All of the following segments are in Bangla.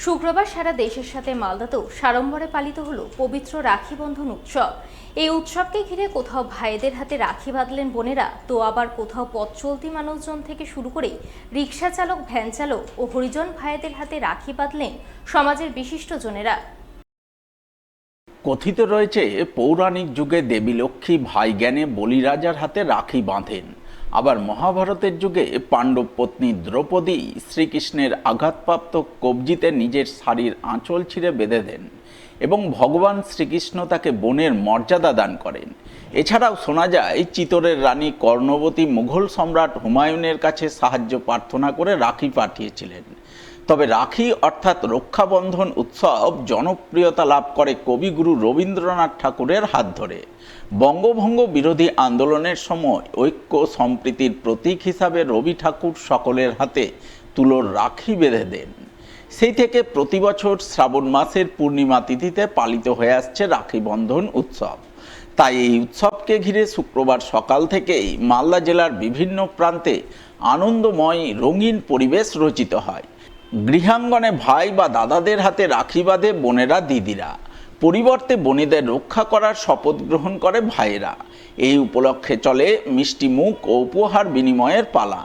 শুক্রবার সারা দেশের সাথে মালদাতেও সাড়ম্বরে পালিত হলো পবিত্র রাখি বন্ধন উৎসব। এই উৎসবকে ঘিরে কোথাও ভাইদের হাতে রাখি বাঁধলেন বোনেরা, তো আবার কোথাও পথ চলতি মানুষজন থেকে শুরু করে রিক্সা চালক, ভ্যান চালক ও হরিজন ভাইদের হাতে রাখি বাঁধলেন সমাজের বিশিষ্টজনেরা। কথিত রয়েছে, পৌরাণিক যুগে দেবী লক্ষ্মী ভাই জ্ঞানে বলিরাজার হাতে রাখি বাঁধেন। আবার মহাভারতের যুগে পাণ্ডব পত্নী দ্রৌপদী শ্রীকৃষ্ণের আঘাতপ্রাপ্ত কবজিতে নিজের শাড়ির আঁচল ছিঁড়ে বেঁধে দেন এবং ভগবান শ্রীকৃষ্ণ তাকে বোনের মর্যাদা দান করেন। এছাড়াও শোনা যায়, চিতোরের রানী কর্ণবতী মুঘল সম্রাট হুমায়ুনের কাছে সাহায্য প্রার্থনা করে রাখি পাঠিয়েছিলেন। তবে রাখি অর্থাৎ রক্ষাবন্ধন উৎসব জনপ্রিয়তা লাভ করে কবিগুরু রবীন্দ্রনাথ ঠাকুরের হাত ধরে। বঙ্গভঙ্গ বিরোধী আন্দোলনের সময় ঐক্য সম্প্রীতির প্রতীক হিসাবে রবি ঠাকুর সকলের হাতে তুলোর রাখি বেঁধে দেন। সেই থেকে প্রতি বছর শ্রাবণ মাসের পূর্ণিমা তিথিতে পালিত হয়ে আসছে রাখি বন্ধন উৎসব। তাই এই উৎসবকে ঘিরে শুক্রবার সকাল থেকেই মালদা জেলার বিভিন্ন প্রান্তে আনন্দময় রঙিন পরিবেশ রচিত হয়। গৃহাঙ্গনে ভাই বা দাদাদের হাতে রাখি বাঁধে বোনেরা, দিদিরা। পরিবর্তে বোনেদের রক্ষা করার শপথ গ্রহণ করে ভাইয়েরা। এই উপলক্ষে চলে মিষ্টি মুখ ও উপহার বিনিময়ের পালা।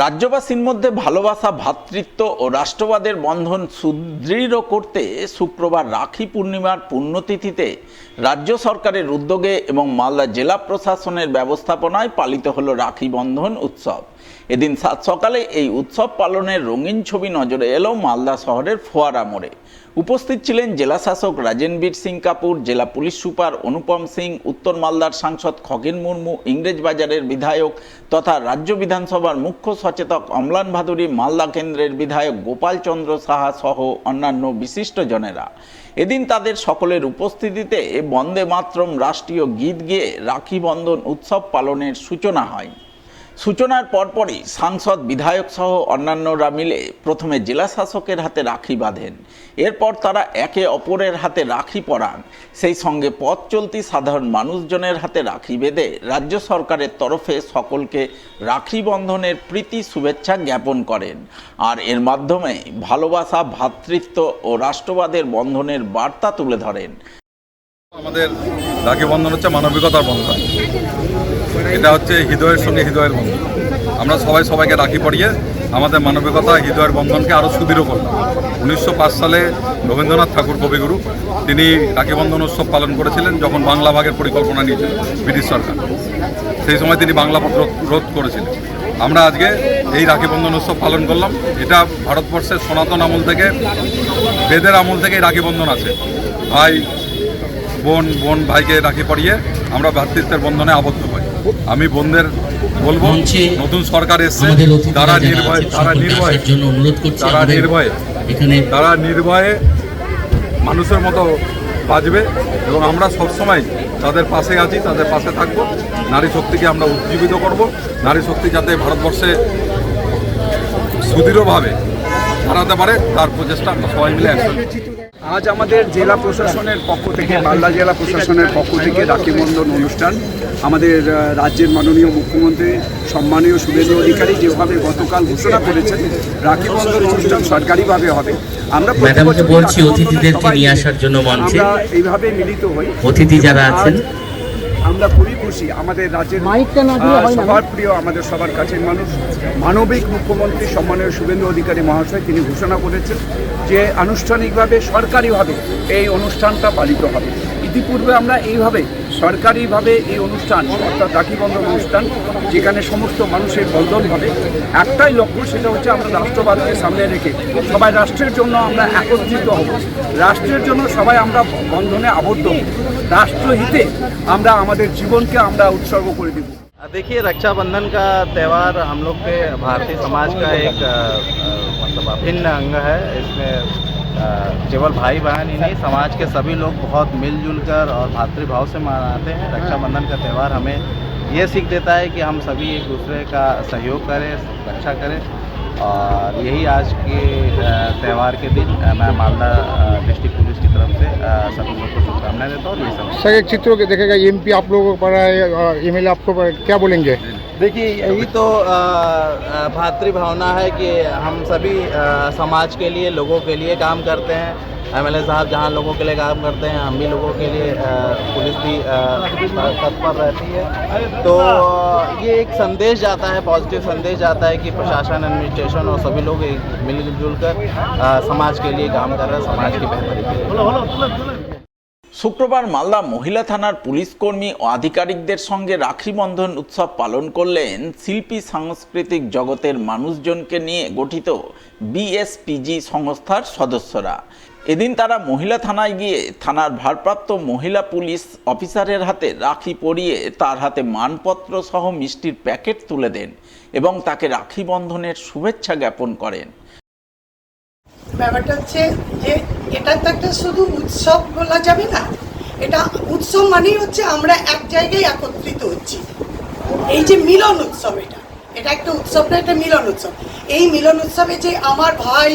রাজ্যবাসীর মধ্যে ভালোবাসা, ভ্রাতৃত্ব ও রাষ্ট্রবাদের বন্ধন সুদৃঢ় করতে শুক্রবার রাখি পূর্ণিমার পুণ্যতিথিতে রাজ্য সরকারের উদ্যোগে এবং মালদা জেলা প্রশাসনের ব্যবস্থাপনায় পালিত হলো রাখি বন্ধন উৎসব। এদিন সাত সকালে এই উৎসব পালনের রঙিন ছবি নজরে এলো মালদা শহরের ফোয়ারা মোড়ে। উপস্থিত ছিলেন জেলা শাসক রাজেনবীর সিং কাপুর, জেলা পুলিশ সুপার অনুপম সিং, উত্তর মালদার সাংসদ খগেন মুর্মু, ইংরেজবাজারের বিধায়ক তথা রাজ্য বিধানসভার মুখ্য সচেতক অম্লান ভাদুরী, মালদা কেন্দ্রের বিধায়ক গোপাল চন্দ্র সাহা সহ অন্যান্য বিশিষ্টজনেরা। এদিন তাদের সকলের উপস্থিতিতে বন্দে মাতরম রাষ্ট্রীয় গীত গেয়ে রাখি বন্ধন উৎসব পালনের সূচনা হয়। সূচনার পরপরই সাংসদ, বিধায়ক সহ অন্যান্যরা মিলে প্রথমে জেলা শাসকের হাতে রাখি বাঁধেন। এরপর তারা একে অপরের হাতে রাখি পরান। সেই সঙ্গে পথ চলতি সাধারণ মানুষজনের হাতে রাখি বেঁধে রাজ্য সরকারের তরফে সকলকে রাখি বন্ধনের প্রীতি শুভেচ্ছা জ্ঞাপন করেন। আর এর মাধ্যমে ভালোবাসা, ভ্রাতৃত্ব ও রাষ্ট্রবাদের বন্ধনের বার্তা তুলে ধরেন। আমাদের রাখি বন্ধন হচ্ছে মানবিকতার বন্ধন। এটা হচ্ছে হৃদয়ের সঙ্গে হৃদয়ের বন্ধন। আমরা সবাই সবাইকে রাখি পরিয়ে আমাদের মানবিকতা, হৃদয়ের বন্ধনকে আরও সুদৃঢ় করলাম। 1905 সালে রবীন্দ্রনাথ ঠাকুর কবিগুরু তিনি রাখি বন্ধন উৎসব পালন করেছিলেন যখন বাংলা ভাগের পরিকল্পনা নিয়েছিলেন ব্রিটিশ সরকার। সেই সময় তিনি বাংলা রোধ করেছিলেন। আমরা আজকে এই রাখি বন্ধন উৎসব পালন করলাম। এটা ভারতবর্ষের সনাতন আমল থেকে, বেদের আমল থেকে এই রাখি বন্ধন আছে। ভাই বোন ভাইকে রাখি পরিয়ে আমরা ভ্রাতৃত্বের বন্ধনে আবদ্ধ হই। আমি বোনদের বলবো, নতুন সরকার এসছে, তারা নির্ভয়ে মানুষের মতো বাঁচবে এবং আমরা সবসময় তাদের পাশে আছি, তাদের পাশে থাকবো। নারী শক্তিকে আমরা উজ্জীবিত করব। নারী শক্তি যাতে ভারতবর্ষে সুদৃঢ়ভাবে দাঁড়াতে পারে তার প্রচেষ্টা আমরা সবাই মিলে একসাথে। আজ আমাদের জেলা প্রশাসনের পক্ষ থেকে, মালদা জেলা প্রশাসনের পক্ষ থেকে রাখি বন্ধন অনুষ্ঠান আমাদের রাজ্যের মাননীয় মুখ্যমন্ত্রী সম্মানীয় শুভেন্দু অধিকারী যেভাবে গতকাল ঘোষণা করেছেন রাখি বন্ধন অনুষ্ঠান সরকারিভাবে হবে। আমরা বলছি অতিথিদেরকে নিয়ে আসার জন্য মঞ্চে এইভাবে মিলিত হই। অতিথি যারা আছেন আমরা খুবই খুশি। আমাদের রাজ্যের সবার প্রিয়, আমাদের সবার কাছের মানুষ, মানবিক মুখ্যমন্ত্রী সম্মানীয় শুভেন্দু অধিকারী মহাশয় তিনি ঘোষণা করেছেন যে আনুষ্ঠানিকভাবে সরকারিভাবে এই অনুষ্ঠানটা পালিত হবে। ইতিপূর্বে আমরা এইভাবে সরকারিভাবে এই অনুষ্ঠান অর্থাৎ রাখি বন্ধন অনুষ্ঠান যেখানে সমস্ত মানুষের বন্ধন হবে, একটাই লক্ষ্য, সেটা হচ্ছে আমরা রাষ্ট্রবাদকে সামনে রেখে সবাই রাষ্ট্রের জন্য আমরা একত্রিত হব, রাষ্ট্রের জন্য সবাই আমরা বন্ধনে আবদ্ধ হব, রাষ্ট্রহিতে আমরা আমাদের জীবনকে আমরা উৎসর্গ করে দেব। देखिए, रक्षाबंधन का त्यौहार हम लोग के भारतीय समाज का एक मतलब अभिन्न अंग है। इसमें केवल भाई बहन ही नहीं, समाज के सभी लोग बहुत मिलजुल कर और भातृभाव से मनाते हैं। रक्षाबंधन का त्यौहार हमें ये सीख देता है कि हम सभी एक दूसरे का सहयोग करें, रक्षा करें। और यही आज के त्यौहार के दिन मैं मालदा डिस्ट्रिक्ट पुलिस की तरफ से सभी लोग को शुभकामनाएं देता हूँ। और ये सब सर एक चित्रों के देखेगा एमपी आप लोगों को पड़ा है, एमएलए आपको पड़ा है, क्या बोलेंगे? देखिए, यही तो भातृभावना है कि हम सभी समाज के लिए, लोगों के लिए काम करते हैं। एमएलए साहब जहाँ लोगों के लिए काम करते हैं, हम भी लोगों के लिए, पुलिस भी तत्पर रहती है। तो ये एक संदेश जाता है, पॉजिटिव संदेश जाता है कि प्रशासन, एडमिनिस्ट्रेशन और सभी लोग मिलजुल कर समाज के लिए काम कर रहे हैं, समाज की बेहतरी के लिए। শুক্রবার মালদা মহিলা থানার পুলিশ কর্মী ও আধিকারিকদের সঙ্গে রাখি বন্ধন উৎসব পালন করলেন শিল্পী সাংস্কৃতিক জগতের মানুষজনকে নিয়ে গঠিত বিএসপিজি সংস্থার সদস্যরা। এদিন তারা মহিলা থানায় গিয়ে থানার ভারপ্রাপ্ত মহিলা পুলিশ অফিসারের হাতে রাখি পরিয়ে তার হাতে মানপত্র সহ মিষ্টির প্যাকেট তুলে দেন এবং তাকে রাখি বন্ধনের শুভেচ্ছা জ্ঞাপন করেন। ব্যাপারটা হচ্ছে যে এটা তো একটা শুধু উৎসব বলা যাবে না, এটা উৎসব মানেই হচ্ছে আমরা এক জায়গায় একত্রিত হচ্ছি। এই যে মিলন উৎসব, এটা একটা উৎসব না, এটা মিলন উৎসব। এই মিলন উৎসবে যে আমার ভাই,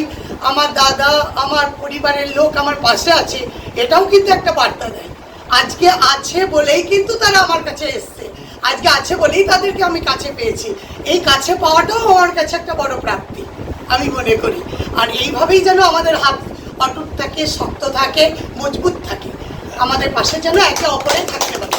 আমার দাদা, আমার পরিবারের লোক আমার পাশে আছে, এটাও কিন্তু একটা বার্তা দেয়। আজকে আছে বলেই কিন্তু তারা আমার কাছে এসছে, আজকে আছে বলেই তাদেরকে আমি কাছে পেয়েছি। এই কাছে পাওয়াটাও আমার কাছে একটা বড় প্রাপ্তি আমি মনে করি। আর এইভাবেই যেন আমাদের হাত অটুট থাকে, শক্ত থাকে, মজবুত থাকে, আমাদের পাশে যেন একে অপরে থাকতে পারে।